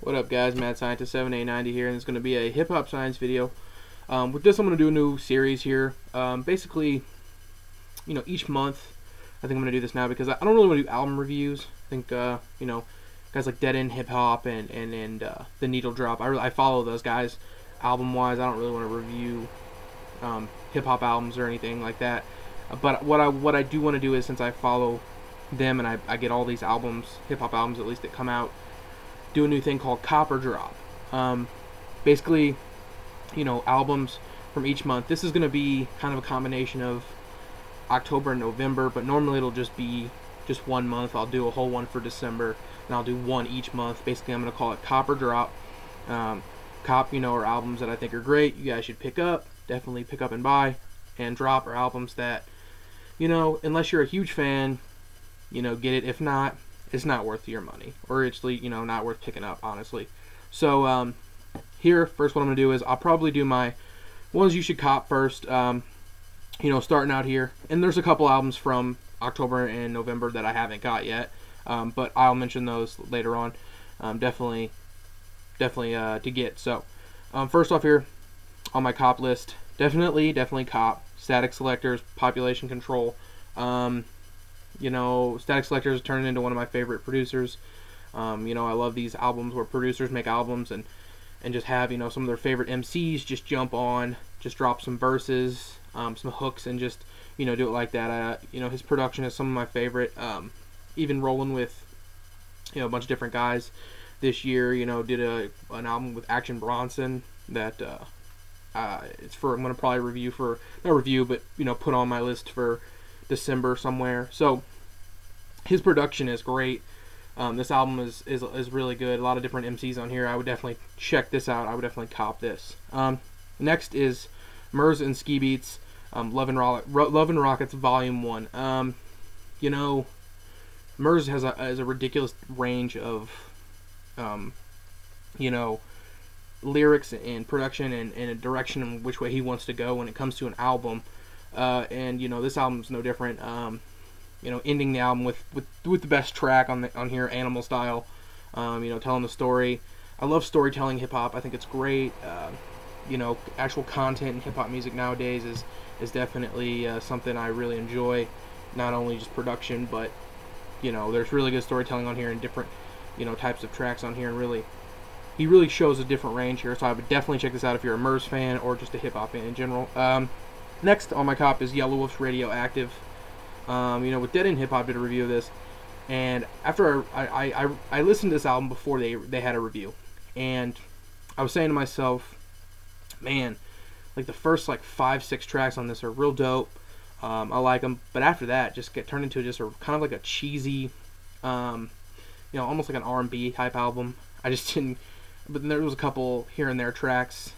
What up, guys? Mad Scientist 7890 here, and it's going to be a hip hop science video. With this, I'm going to do a new series here. Basically, you know, each month, I think I'm going to do this now because I don't really want to do album reviews. I think, you know, guys like Dead End Hip Hop and The Needle Drop, I follow those guys album wise. I don't really want to review hip hop albums or anything like that. But what I do want to do is, since I follow them and I get all these albums, hip hop albums at least, that come out, do a new thing called Cop or Drop. Basically, you know, albums from each month. This is going to be kind of a combination of October and November, but normally it'll just be just one month. I'll do a whole one for December, and I'll do one each month. Basically, I'm going to call it Cop or Drop. Cop, you know, are albums that I think are great, you guys should pick up, definitely pick up and buy. And Drop are albums that, you know, unless you're a huge fan, you know, get it. If not, it's not worth your money, or it's, you know, not worth picking up, honestly. So here, first, what I'm gonna do is I'll probably do my ones you should cop first. You know, starting out here, and there's a couple albums from October and November that I haven't got yet, but I'll mention those later on. Definitely to get. So first off here on my cop list, definitely cop Statik Selectah's Population Control. You know, Statik Selektah is turning into one of my favorite producers. You know, I love these albums where producers make albums and just have, you know, some of their favorite MCs just jump on, just drop some verses, some hooks, and just, you know, do it like that. You know, his production is some of my favorite. Even rolling with, you know, a bunch of different guys this year. You know, did an album with Action Bronson that it's for, I'm gonna probably review for, not review, but, you know, put on my list for December somewhere. So his production is great. This album is really good. A lot of different MCs on here. I would definitely check this out. I would definitely cop this. Next is Murs and Ski Beats, Love and Rockets Volume 1. You know, Murs has a ridiculous range of you know, lyrics and production and a direction in which way he wants to go when it comes to an album. And you know, this album's no different. You know, ending the album with the best track on here, Animal Style. You know, telling the story. I love storytelling hip hop. I think it's great. You know, actual content in hip hop music nowadays is definitely something I really enjoy. Not only just production, but, you know, there's really good storytelling on here and different, you know, types of tracks on here, and really, he really shows a different range here. So I would definitely check this out if you're a Murs fan or just a hip hop fan in general. Next on my cop is Yelawolf's Radioactive. You know, with Dead End Hip Hop did a review of this, and after I listened to this album before they had a review, and I was saying to myself, man, like the first like 5-6 tracks on this are real dope. I like them, but after that, just get turned into just a kind of like a cheesy, you know, almost like an R&B type album. I just didn't. But then there was a couple here and there tracks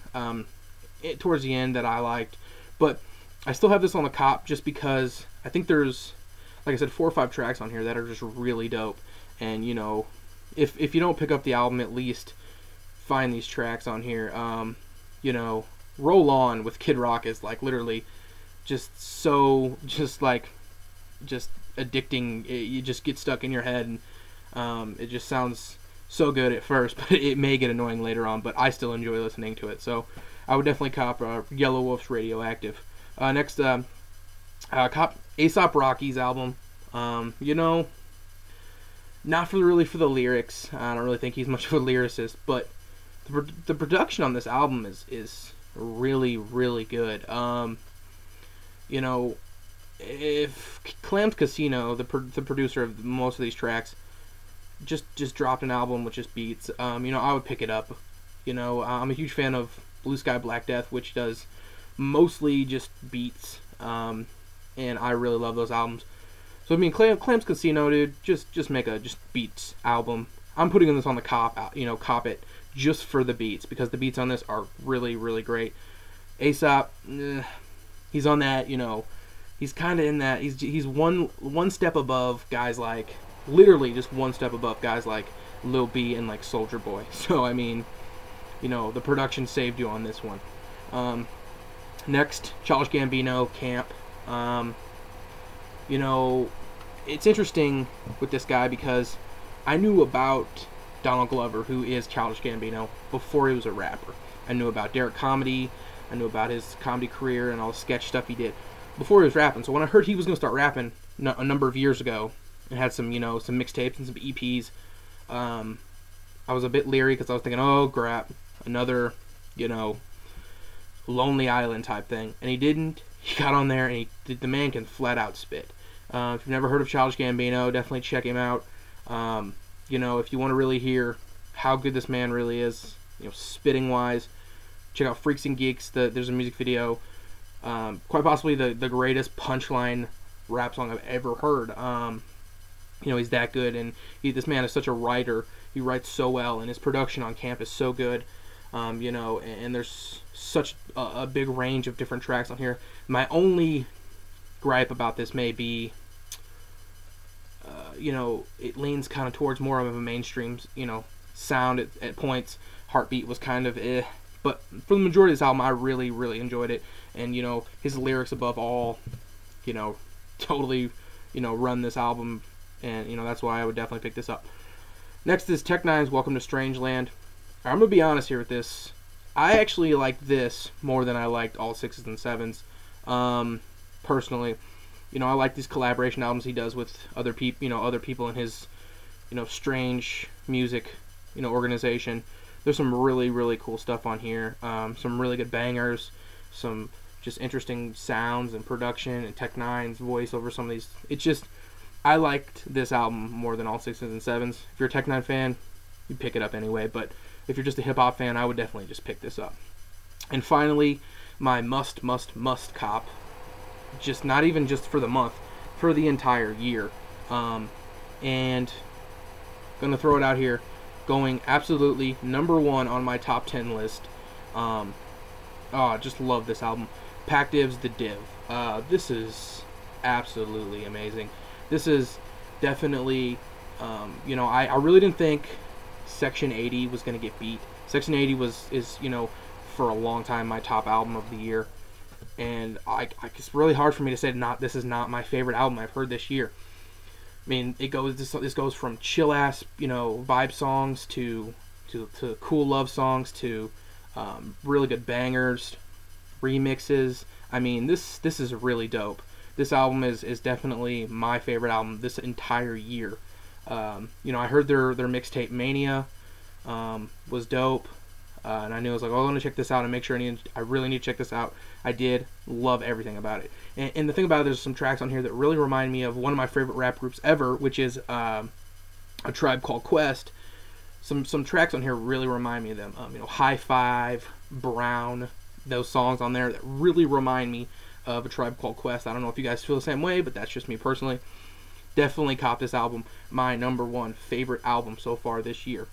towards the end that I liked, but I still have this on the cop just because I think there's, like I said, 4 or 5 tracks on here that are just really dope. And, you know, if you don't pick up the album, at least find these tracks on here. You know, Roll On with Kid Rock is like literally just so, just addicting. You just get stuck in your head, and it just sounds so good at first, but it may get annoying later on, but I still enjoy listening to it. So I would definitely cop Yelawolf's Radioactive. Next, cop A$AP Rocky's album. You know, not really for the lyrics. I don't really think he's much of a lyricist, but the production on this album is really good. You know, if Clams Casino, the producer of most of these tracks, just dropped an album with just beats, you know, I would pick it up. You know, I'm a huge fan of Blue Sky Black Death, which does mostly just beats, and I really love those albums. So I mean, Clams Casino, dude, just make a just beats album. I'm putting this on the cop, you know, cop it just for the beats, because the beats on this are really great. A$AP, he's on that, you know, he's kind of in that, he's one step above guys like, literally just one step above guys like Lil B and like Soulja Boy. So I mean, you know, the production saved you on this one. Next, Childish Gambino, Camp. You know, it's interesting with this guy because I knew about Donald Glover, who is Childish Gambino, before he was a rapper. I knew about Derek Comedy. I knew about his comedy career and all the sketch stuff he did before he was rapping. So when I heard he was going to start rapping a number of years ago and had some, some mixtapes and some EPs, I was a bit leery because I was thinking, oh, crap, another, Lonely Island type thing. And he didn't. He got on there, and the man can flat out spit. If you've never heard of Childish Gambino, definitely check him out. If you want to really hear how good this man really is, spitting wise, check out Freaks and Geeks. There's a music video, quite possibly the greatest punchline rap song I've ever heard. He's that good, and this man is such a writer. He writes so well, and his production on camp is so good. And there's such a big range of different tracks on here. My only gripe about this may be, it leans kind of towards more of a mainstream, sound at points. Heartbeat was kind of but for the majority of this album, I really, really enjoyed it. And, his lyrics above all, totally, run this album. And, that's why I would definitely pick this up. Next is Tech Nine's Welcome to Strangeland. I'm going to be honest here with this. I actually liked this more than I liked all 6s and 7s. Personally, I like these collaboration albums he does with other people in his, strange music, organization. There's some really, really cool stuff on here. Some really good bangers, some just interesting sounds and production, and Tech Nine's voice over some of these. I liked this album more than all 6s and 7s. If you're a Tech Nine fan, you pick it up anyway, but if you're just a hip-hop fan, I would definitely just pick this up. And finally, my must cop, just not even just for the month, for the entire year. And gonna throw it out here, going absolutely #1 on my top 10 list. Just love this album. Pac DiV's The Div. This is absolutely amazing. This is definitely, I really didn't think Section 80 was going to get beat. Section 80 is for a long time my top album of the year. And it's really hard for me to say this is not my favorite album I've heard this year. I mean, this goes from chill ass, vibe songs to cool love songs to really good bangers, remixes. I mean, this is really dope. This album is definitely my favorite album this entire year. I heard their mixtape Mania was dope, and I knew I was like, oh, I want to check this out and make sure I really need to check this out. I did love everything about it. And the thing about it, there's some tracks on here that really remind me of one of my favorite rap groups ever, which is A Tribe Called Quest. Some tracks on here really remind me of them. High Five, Brown, those songs on there that really remind me of A Tribe Called Quest. I don't know if you guys feel the same way, but that's just me personally. Definitely cop this album. My #1 favorite album so far this year.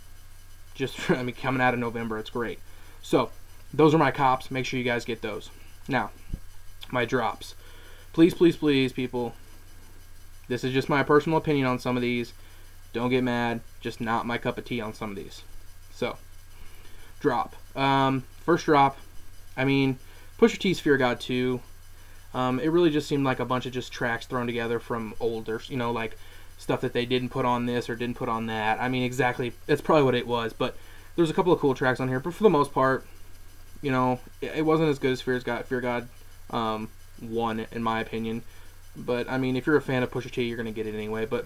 Coming out of November, it's great. So, those are my cops. Make sure you guys get those. Now, my drops. Please, please, please, people. This is just my personal opinion on some of these. Don't get mad. Just not my cup of tea on some of these. So, drop. First drop. Pusha T's Fear God 2. It really just seemed like a bunch of just tracks thrown together from older, like stuff that they didn't put on this or didn't put on that. Exactly, that's probably what it was, but there's a couple of cool tracks on here, but for the most part, it wasn't as good as Fear God 1, in my opinion. But, if you're a fan of Pusha T, you're going to get it anyway, but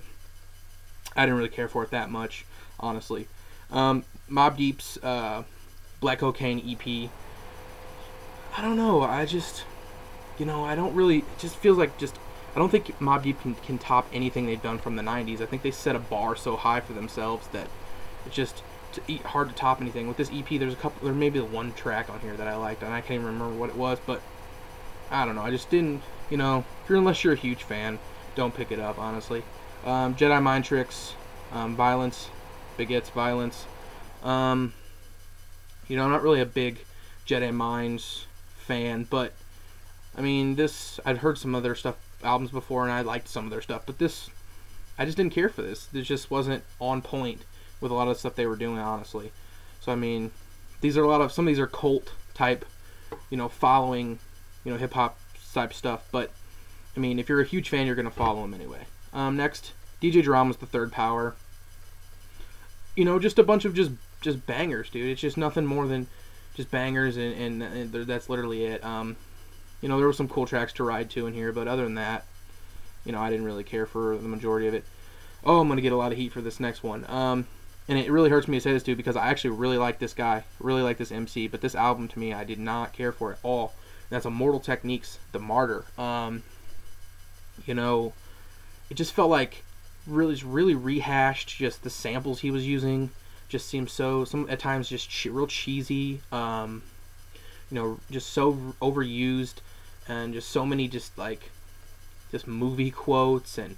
I didn't really care for it that much, honestly. Mobb Deep's Black Cocaine EP, I don't know, I don't really, it just feels like I don't think Mobb Deep can top anything they've done from the 90s. I think they set a bar so high for themselves that it's just hard to top anything. With this EP, there's maybe one track on here that I liked, and I can't even remember what it was, but I don't know, I just didn't, unless you're a huge fan, don't pick it up, honestly. Jedi Mind Tricks, Violence, Begets Violence. I'm not really a big Jedi Minds fan, but I'd heard some other albums before, and I liked some of their stuff, but I just didn't care for this. This just wasn't on point with a lot of the stuff they were doing, honestly. So, some of these are cult type, following, hip-hop type stuff, but, if you're a huge fan, you're going to follow them anyway. Next, DJ Drama's The Third Power. you know, just a bunch of just bangers, dude. It's just nothing more than just bangers, and that's literally it. You know, there were some cool tracks to ride to in here, but other than that, you know, I didn't really care for the majority of it. Oh, I'm going to get a lot of heat for this next one. And it really hurts me to say this, dude, because I actually really like this guy, really like this MC, but this album, to me, I did not care for at all. And that's Immortal Technique's The Martyr. You know, it just felt like really rehashed. Just the samples he was using just seemed so, at times, just real cheesy. You know, just so overused, and just so many just movie quotes, and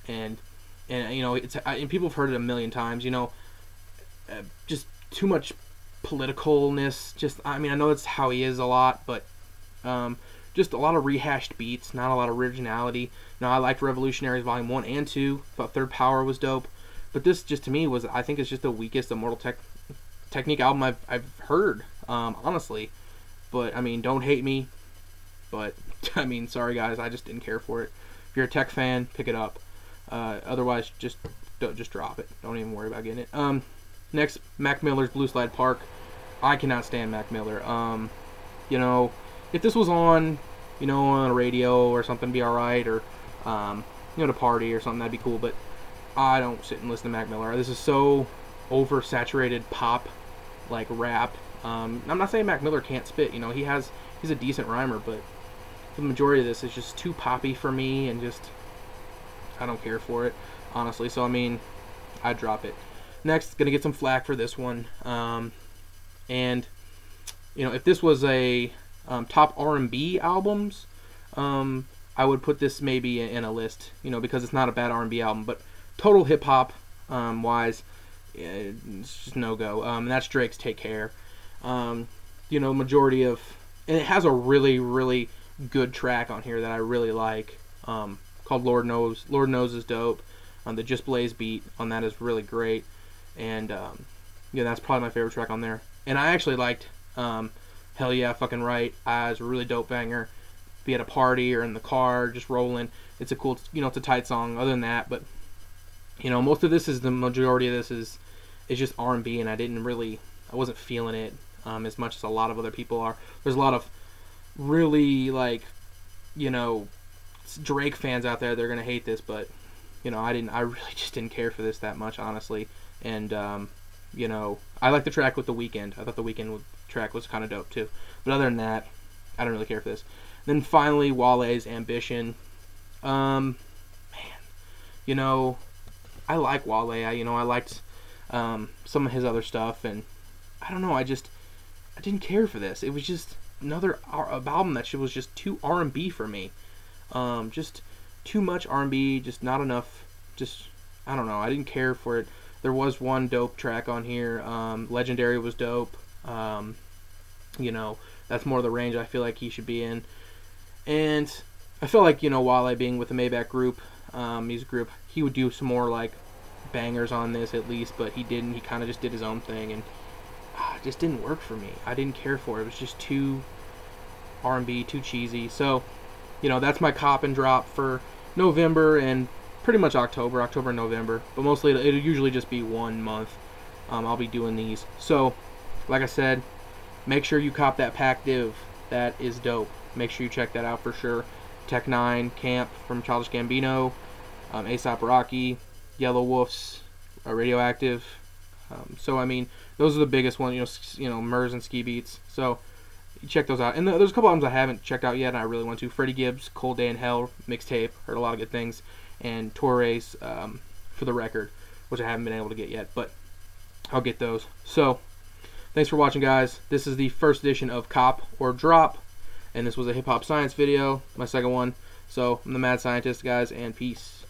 you know, and people have heard it a million times. You know, just too much politicalness. Just, I mean, I know that's how he is a lot, but just a lot of rehashed beats, not a lot of originality. Now, I liked Revolutionaries Volume 1 and 2. Thought Third Power was dope, but this just, to me, was, I think it's just the weakest Immortal Technique album I've heard, honestly. But I mean, don't hate me, but I mean, sorry guys, I just didn't care for it. If you're a tech fan, pick it up. Otherwise, just drop it. Don't even worry about getting it. Next, Mac Miller's Blue Slide Park. I cannot stand Mac Miller. You know, if this was on, you know, on a radio or something, be alright, or you know, at a party or something, that'd be cool. But I don't sit and listen to Mac Miller. This is so oversaturated pop, like rap. I'm not saying Mac Miller can't spit. You know, he's a decent rhymer, but the majority of this is just too poppy for me, and just, I don't care for it, honestly. So I mean, I'd drop it. Next, gonna get some flack for this one. And you know, if this was a top R&B albums, I would put this maybe in a list. You know, because it's not a bad R&B album, but total hip hop wise, it's just no go. And that's Drake's Take Care. You know, majority of, and it has a really good track on here that I really like, called Lord Knows. Lord Knows is dope. The Just Blaze beat on that is really great, and yeah, that's probably my favorite track on there. And I actually liked Hell Yeah, Fucking Right. It's a really dope banger. Be at a party or in the car, just rolling. It's a cool, you know, it's a tight song. Other than that, but you know, most of this is, the majority of this is just R&B, and I wasn't feeling it as much as a lot of other people are. There's a lot of really, like, you know, Drake fans out there. They're gonna hate this, but you know, I really just didn't care for this that much, honestly. And you know, I like the track with The Weeknd. I thought The Weeknd track was kind of dope too. But other than that, I don't really care for this. Then finally, Wale's Ambition. Man, you know, I like Wale. I liked some of his other stuff, and I don't know. I didn't care for this. It was just another album that was just too R&B for me. Just too much R&B. Just not enough. Just, I don't know. I didn't care for it. There was one dope track on here. Legendary was dope. You know, that's more the range I feel like he should be in. And I feel like, you know, Wale being with the Maybach group, music group, he would do some more like bangers on this at least, but he didn't. He kind of just did his own thing, and it just didn't work for me. I didn't care for it. It was just too R&B, too cheesy. So, you know, that's my cop and drop for November and pretty much October and November. But mostly it'll usually just be 1 month. I'll be doing these. So, like I said, make sure you cop that Pac DiV. That is dope. Make sure you check that out for sure. Tech 9, Camp from Childish Gambino, A$AP Rocky, Yelawolf's Radioactive. So I mean, those are the biggest ones. You know, Murs and Ski Beats. So you check those out. And there's a couple albums I haven't checked out yet, and I really want to. Freddie Gibbs, Cold Day in Hell mixtape. Heard a lot of good things. And Torres, For the Record, which I haven't been able to get yet, but I'll get those. So thanks for watching, guys. This is the first edition of Cop or Drop, and this was a hip hop science video, my second one. So I'm the Mad Scientist, guys, and peace.